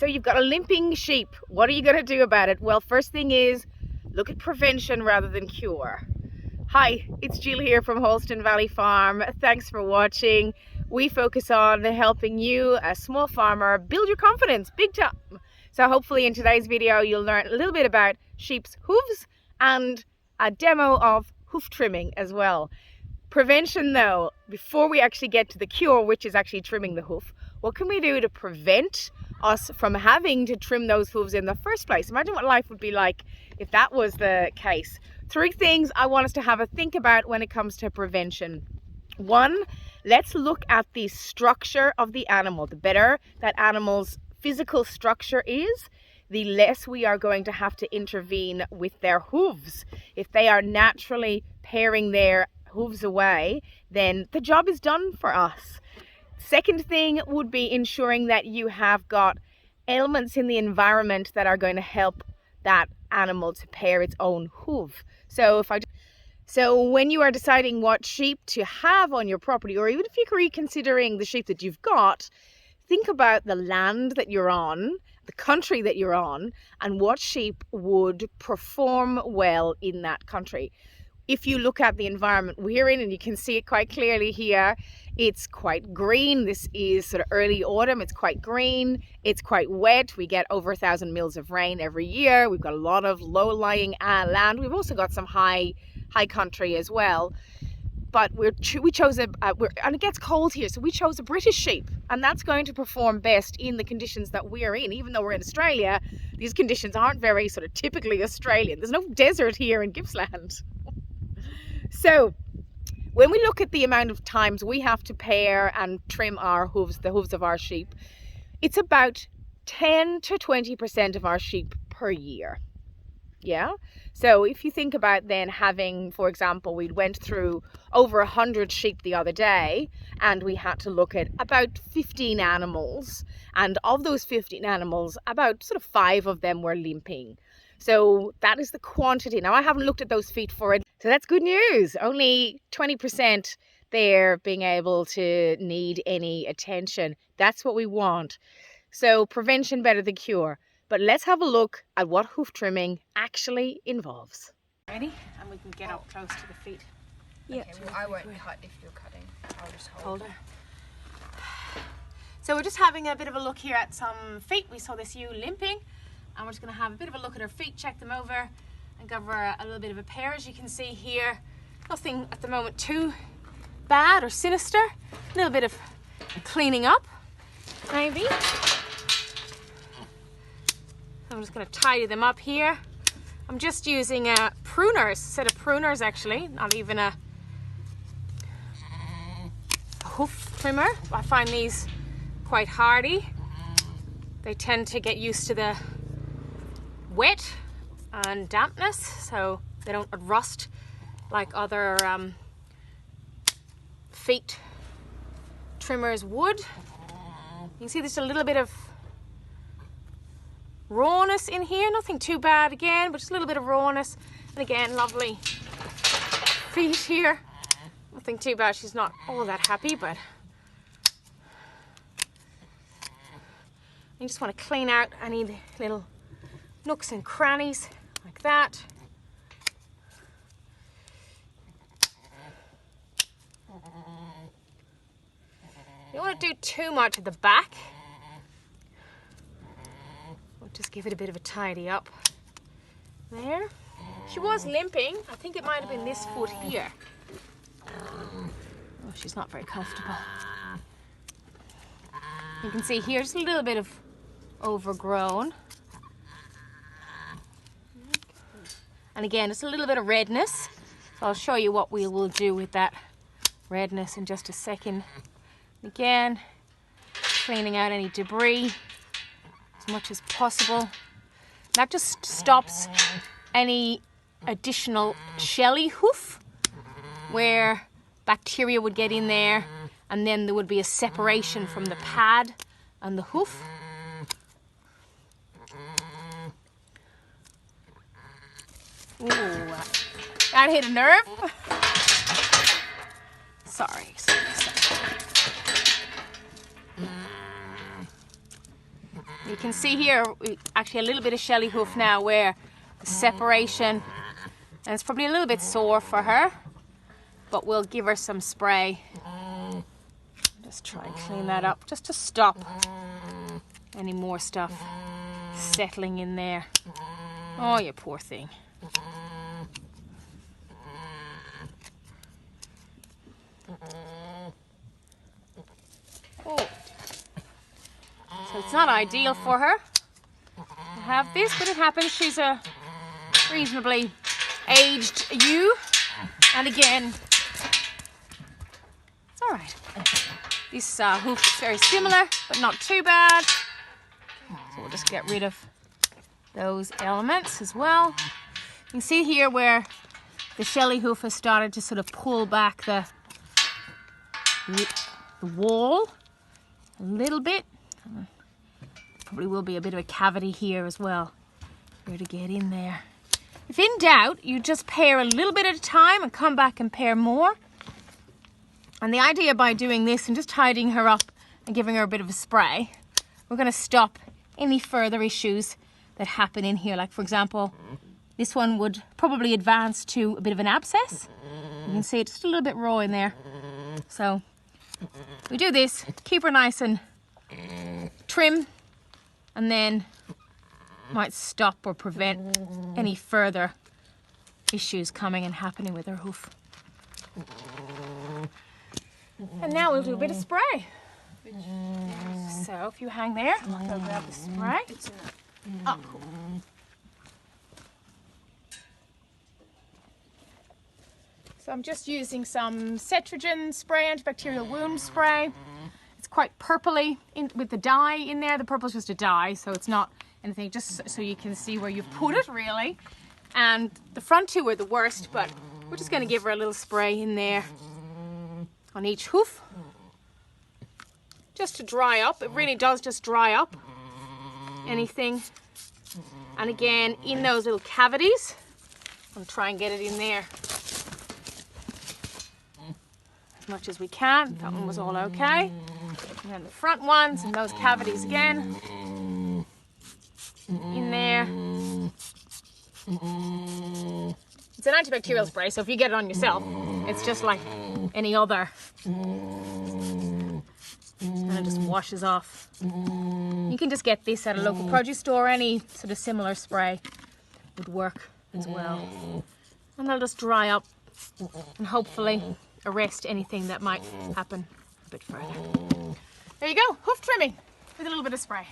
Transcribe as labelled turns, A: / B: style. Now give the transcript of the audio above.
A: So you've got a limping sheep. What are you going to do about it? Well, first thing is look at prevention rather than cure. Hi, it's Jill here from Holston Valley Farm. Thanks for watching. We focus on helping you, a small farmer, build your confidence big time. So hopefully in today's video you'll learn a little bit about sheep's hooves and a demo of hoof trimming as well. Prevention though, before we actually get to the cure, which is actually trimming the hoof, what can we do to prevent us from having to trim those hooves in the first place? Imagine what life would be like if that was the case. 3 things I want us to have a think about when it comes to prevention. 1, let's look at the structure of the animal. The better that animal's physical structure is, the less we are going to have to intervene with their hooves. If they are naturally paring their hooves away, then the job is done for us. Second thing would be ensuring that you have got elements in the environment that are going to help that animal to pare its own hoof. So when you are deciding what sheep to have on your property, or even if you're reconsidering the sheep that you've got, think about the land that you're on, the country that you're on, and what sheep would perform well in that country. If you look at the environment we're in, and you can see it quite clearly here, it's quite green. This is sort of early autumn. It's quite green. It's quite wet. We get over 1,000 mils of rain every year. We've got a lot of low-lying land. We've also got some high country as well. But we chose and it gets cold here, so we chose a British sheep, and that's going to perform best in the conditions that we're in. Even though we're in Australia, these conditions aren't very sort of typically Australian. There's no desert here in Gippsland. So when we look at the amount of times we have to pare and trim our hooves, the hooves of our sheep, it's about 10 to 20% of our sheep per year. Yeah. So if you think about then having, for example, we went through over 100 sheep the other day, and we had to look at about 15 animals. And of those 15 animals, about sort of 5 of them were limping. So that is the quantity. Now I haven't looked at those feet for it. So that's good news. Only 20% there being able to need any attention. That's what we want. So prevention better than cure. But let's have a look at what hoof trimming actually involves. Ready? And we can get up close to the feet.
B: Yeah. Okay, well, I won't cut if you're cutting. I'll just hold
A: her. So we're just having a bit of a look here at some feet. We saw this ewe limping, and we're just going to have a bit of a look at her feet, check them over, and give her a little bit of a pair. As you can see here, nothing at the moment too bad or sinister. A little bit of cleaning up, maybe. I'm just going to tidy them up here. I'm just using a set of pruners actually, not even a hoof trimmer. I find these quite hardy. They tend to get used to the wet and dampness, so they don't rust like other feet trimmers would. You can see there's a little bit of rawness in here, nothing too bad again, but just a little bit of rawness. And again, lovely feet here, nothing too bad. She's not all that happy, but you just want to clean out any little nooks and crannies like that. You don't want to do too much at the back. Just give it a bit of a tidy up there. She was limping. I think it might have been this foot here. Oh, she's not very comfortable. You can see here just a little bit of overgrown. And again, just a little bit of redness. So I'll show you what we will do with that redness in just a second. Again, cleaning out any debris as much as possible. That just stops any additional shelly hoof where bacteria would get in there, and then there would be a separation from the pad and the hoof. Ooh, that hit a nerve. Sorry. You can see here actually a little bit of shelly hoof now where the separation, and it's probably a little bit sore for her, but we'll give her some spray. Just try and clean that up just to stop any more stuff settling in there. Oh, you poor thing. Oh. So it's not ideal for her to have this, but it happens. She's a reasonably aged ewe, and again, it's all right. This hoof is very similar, but not too bad. So we'll just get rid of those elements as well. You can see here where the shelly hoof has started to sort of pull back the wall a little bit. Probably will be a bit of a cavity here as well, here to get in there. If in doubt, you just pare a little bit at a time and come back and pare more. And the idea by doing this and just tidying her up and giving her a bit of a spray, we're going to stop any further issues that happen in here. Like, for example, this one would probably advance to a bit of an abscess. You can see it's just a little bit raw in there. So we do this, keep her nice and trim, and then might stop or prevent any further issues coming and happening with her hoof. And now we'll do a bit of spray. So if you hang there, I'll go grab the spray. Oh, cool. So I'm just using some Cetragen spray, antibacterial wound spray. It's quite purpley with the dye in there. The purple's just a dye, so it's not anything, just so you can see where you've put it, really. And the front two are the worst, but we're just going to give her a little spray in there on each hoof, just to dry up. It really does just dry up anything. And again, in those little cavities, I'll try and get it in there as much as we can. That one was all okay. And then the front ones and those cavities again, in there. It's an antibacterial spray, so if you get it on yourself, it's just like any other. And it just washes off. You can just get this at a local produce store. Any sort of similar spray would work as well. And they'll just dry up and hopefully arrest anything that might happen a bit further. There you go, hoof trimming with a little bit of spray.